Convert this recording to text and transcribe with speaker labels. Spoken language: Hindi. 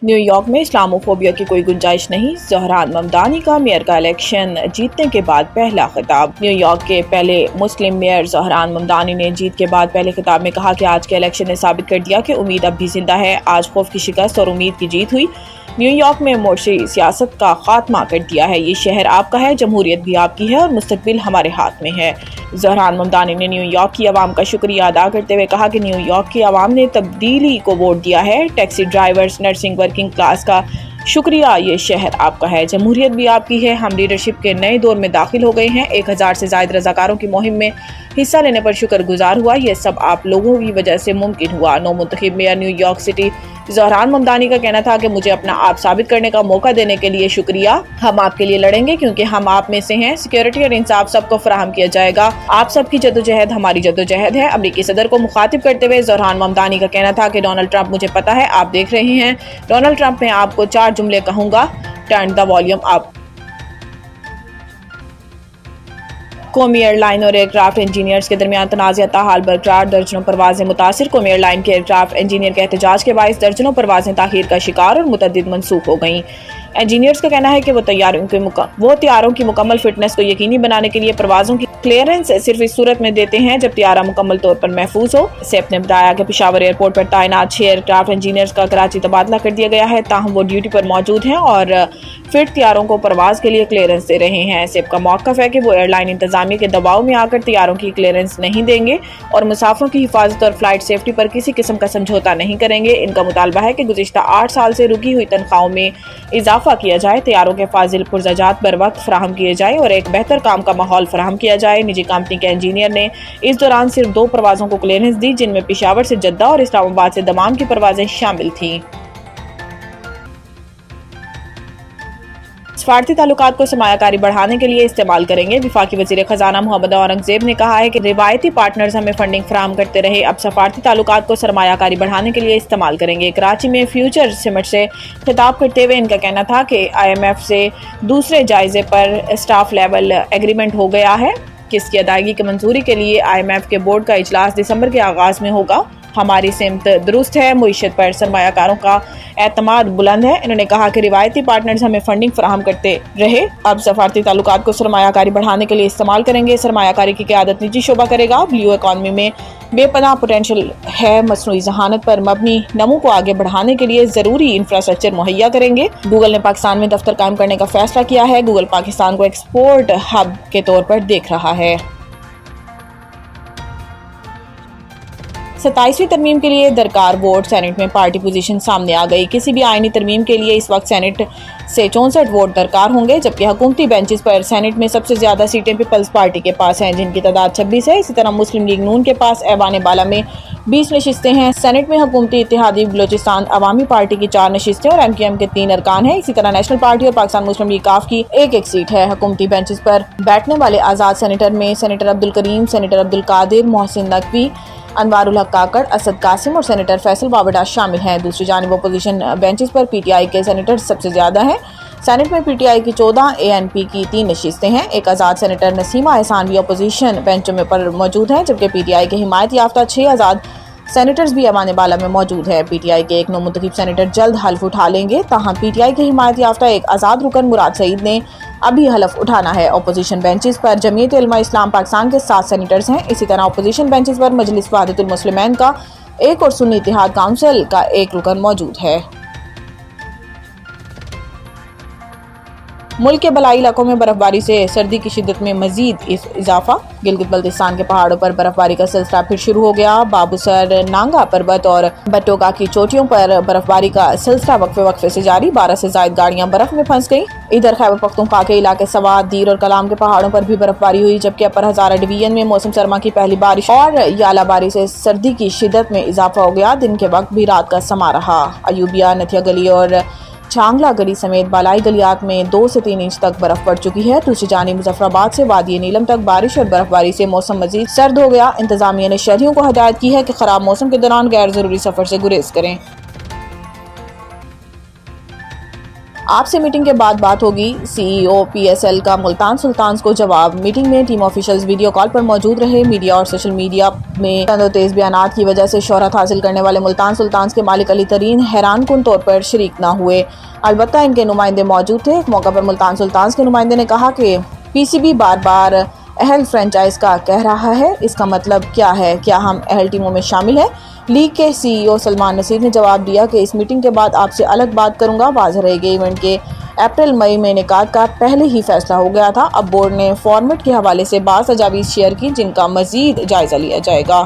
Speaker 1: न्यूयॉर्क में इस्लामोफोबिया की कोई गुंजाइश नहीं, ज़हरान ममदानी का मेयर का इलेक्शन जीतने के बाद पहला खिताब। न्यूयॉर्क के पहले मुस्लिम मेयर ज़हरान ममदानी ने जीत के बाद पहले खिताब में कहा कि आज के इलेक्शन ने साबित कर दिया कि उम्मीद अब भी जिंदा है। आज खौफ की शिकस्त और उम्मीद की जीत हुई। न्यूयॉर्क में मोर्शी सियासत का खात्मा कर दिया है। ये शहर आपका है, जमहूरियत भी आपकी है और मुस्तकबिल हमारे हाथ में है। ज़हरान ममदानी ने न्यूयॉर्क की आवाम का शुक्रिया अदा करते हुए कहा कि न्यूयॉर्क की आवाम ने तब्दीली को वोट दिया है। Taxi drivers, nursing, working class का शुक्रिया, ये शहर आपका है, जमहूरियत भी आपकी है। हम लीडरशिप के नए दौर में दाखिल हो गए हैं। 1000 से ज्यादा रजाकारों की मुहिम में हिस्सा लेने पर शुक्रगुजार हुआ। ये सब आप लोगों की वजह से मुमकिन हुआ। नौ मुंतखब मेयर न्यूयॉर्क सिटी ज़हरान ममदानी का कहना था कि मुझे अपना आप साबित करने का मौका देने के लिए शुक्रिया। हम आपके लिए लड़ेंगे क्योंकि हम आप में से हैं। सिक्योरिटी और इंसाफ सबको फराहम किया जाएगा। आप सबकी जदोजहद हमारी जदोजहद है। अमरीकी सदर को मुखातिब करते हुए ज़हरान ममदानी का कहना था कि डोनाल्ड ट्रंप, मुझे पता है आप देख रहे हैं, डोनाल्ड ट्रंप, मैं आपको 4 जुमले कहूंगा, टर्न द वॉल्यूम अप। कौमी एयरलाइन और एयरक्राफ्ट इंजीनियर्स के दरमियान तनाज़ा ताहाल बरकरार, दर्जनों परवाजें मुतासिर। कौमी एयरलाइन के एयरक्राफ्ट इंजीनियर के एहतजाज के बायस दर्जनों परवाजें ताखीर का शिकार और मुतअद्दिद मनसूख हो गईं। इंजीनियर्स का कहना है कि वो तैयारों की मुकम्मल फिटनेस को यकीनी बनाने के लिए परवाजों की क्लियरेंस सिर्फ इस सूरत में देते हैं जब तैयारा मुकम्मल तौर पर महफूज हो। सेफ ने बताया कि पेशावर एयरपोर्ट पर तैनात 6 एयरक्राफ्ट इंजीनियर्स का कराची तबादला कर दिया गया है, ताहम वो ड्यूटी पर मौजूद हैं और फिट तैयारों को परवाज के लिए क्लियरेंस दे रहे हैं। सेफ का मौक़िफ़ है कि वो एयरलाइन इंतजामिया के दबाव में आकर तैयारों की क्लियरेंस नहीं देंगे और मुसाफिरों की हिफाजत और फ्लाइट सेफ्टी पर किसी किस्म का समझौता नहीं करेंगे। इनका मुतालबा है कि गुज़िश्ता 8 साल से रुकी हुई तनख्वाहों में इजाफा किया जाए, तैयारों के फाजिल पुरज़ाजात बर वक्त फराहम किए जाए और एक बेहतर काम का माहौल फराहम किया जाए। निजी कंपनी के इंजीनियर ने इस दौरान सिर्फ 2 परवाजों को क्लियरेंस दी, जिनमें पेशावर से जद्दा और इस्लामाबाद से दमाम की परवाजें शामिल थीं। सफारती ताल्लुकात को सरमायाकारी बढ़ाने के लिए इस्तेमाल करेंगे। वफाकी वज़ीर ख़जाना मोहम्मद औरंगज़ेब ने कहा है कि रिवायती पार्टनर्स हमें फंडिंग फराहम करते रहे, अब सफारती ताल्लुकात को सरमायाकारी बढ़ाने के लिए इस्तेमाल करेंगे। कराची में फ्यूचर समिट से खिताब करते हुए इनका कहना था कि IMF से दूसरे जायजे पर स्टाफ लेवल एग्रीमेंट हो गया है, किसकी अदायगी की मंजूरी के लिए IMF के बोर्ड का इजलास दिसंबर के आगाज में होगा। हमारी सिमत दुरुस्त है, मुईशत पर सरमायाकारों का एतमाद बुलंद है। इन्होंने कहा कि रिवायती पार्टनर्स हमें फंडिंग फराहम करते रहे, अब सफारती ताल्लुकात को सरमायाकारी बढ़ाने के लिए इस्तेमाल करेंगे। सरमायाकारी की क़यादत निजी शोबा करेगा। ब्लू इकॉनमी में बेपनाह पोटेंशियल है। मसनूई ज़हानत पर मबनी नमू को आगे बढ़ाने के लिए ज़रूरी इंफ्रास्ट्रक्चर मुहैया करेंगे। गूगल ने पाकिस्तान में दफ्तर कायम करने का फैसला किया है। गूगल पाकिस्तान को एक्सपोर्ट हब के तौर पर देख रहा है। 27वीं तरमीम के लिए दरकार वोट, सेनेट में पार्टी पोजीशन सामने आ गई। किसी भी आईनी तरमीम के लिए इस वक्त सेनेट से 64 वोट दरकार होंगे, जबकि हुकूमती बेंचेस पर सेनेट में सबसे ज्यादा सीटें पीपल्स पार्टी के पास हैं, जिनकी तादाद 26 है। इसी तरह मुस्लिम लीग नून के पास ऐवान बाला में 20 नशिस्तें हैं। सेनेट में हुकूमती इत्तेहादी बलोचिस्तान अवामी पार्टी की 4 नशिस्तें और MQM के 3 अरकान हैं। इसी तरह नेशनल पार्टी और पाकिस्तान मुस्लिम लीग काफ की एक सीट है। हुकूमती बेंचेस पर बैठने वाले आज़ाद सेनेटर में सेनेटर अब्दुल करीम, सेनेटर अब्दुल कादिर, मोहसिन नकवी, अनवारुल हक काकड़, असद कासिम और सेनेटर फैसल बावड़ा शामिल हैं। दूसरी जानिब अपोजिशन बेंचेस पर PTI के सेनेटर सबसे ज्यादा हैं। सेनेट में PTI की 14, ANP की 3 नशिस्तें हैं। एक आज़ाद सेनेटर नसीमा एहसान भी अपोजिशन बेंचों में पर मौजूद हैं, जबकि PTI के हिमायत याफ्ता 6 आज़ाद सेनेटर्स भी अवान बाला में मौजूद है। PTI के एक नौमुंतखब सेनेटर जल्द हल्फ उठा लेंगे, ताहम PTI के हिमायत याफ्ता एक आज़ाद रुकन मुराद सईद ने अभी हलफ उठाना है। अपोजिशन बेंचेस पर जमीयत उलमा इस्लाम पाकिस्तान के 7 सेनेटर्स हैं। इसी तरह अपोजिशन बेंचेस पर मजलिस वहदतुल मुस्लिमीन का एक और सुन्नी इत्तेहाद काउंसिल का एक रुकन मौजूद है। मुल्क के बलाई इलाकों में बर्फबारी से सर्दी की शिद्दत में मजीद इजाफा। गिलगित बल्तिस्तान के पहाड़ों पर बर्फबारी का सिलसिला फिर शुरू हो गया। बाबूसर, नांगा पर्वत और बटोगा की चोटियों पर बर्फबारी का सिलसिला वक्फे से जारी। 12 से ज्यादा गाड़ियां बर्फ में फंस गईं। इधर खैबर पख्तूनख्वा के इलाके सवात, दीर और कलाम के पहाड़ों पर भी बर्फबारी हुई, जबकि अपर हजारा डिवीजन में मौसम सरमा की पहली बारिश और यालाबारी से सर्दी की शिद्दत में इजाफा हो गया। दिन के वक्त भी रात का समा रहा। अयूबिया, नथिया गली और छांगला गली समेत बालाई गलियात में 2 से 3 इंच तक बर्फ पड़ चुकी है। दूसरी जानिब मुजफ्फराबाद से वादी नीलम तक बारिश और बर्फबारी से मौसम मजीद सर्द हो गया। इंतजामिया ने शहरियों को हिदायत की है कि खराब मौसम के दौरान गैर जरूरी सफर से गुरेज करें। आपसे मीटिंग के बाद बात होगी। सीईओ पीएसएल का मुल्तान सुल्तान्स को जवाब। मीटिंग में टीम ऑफिशियल्स वीडियो कॉल पर मौजूद रहे। मीडिया और सोशल मीडिया में तेज बयानात की वजह से शोहरत हासिल करने वाले मुल्तान सुल्तान्स के मालिक अली तरीन हैरानकुन तौर पर शरीक न हुए, अलबत्ता इनके नुमाइंदे मौजूद थे। एक मौका पर मुल्तान सुल्तान्स के नुमाइंदे ने कहा कि पीसीबी बार बार अहल फ्रेंचाइज का कह रहा है, इसका मतलब क्या है? क्या हम अहल टीमों में शामिल हैं? लीग के सीईओ सलमान नसीर ने जवाब दिया कि इस मीटिंग के बाद आपसे अलग बात करूंगा। वाज़ेह रहेगी, इवेंट के अप्रैल मई में इनेकाद का पहले ही फैसला हो गया था। अब बोर्ड ने फॉर्मेट के हवाले से बाज़ तजावीज़ शेयर की, जिनका मज़ीद जायज़ा लिया जाएगा।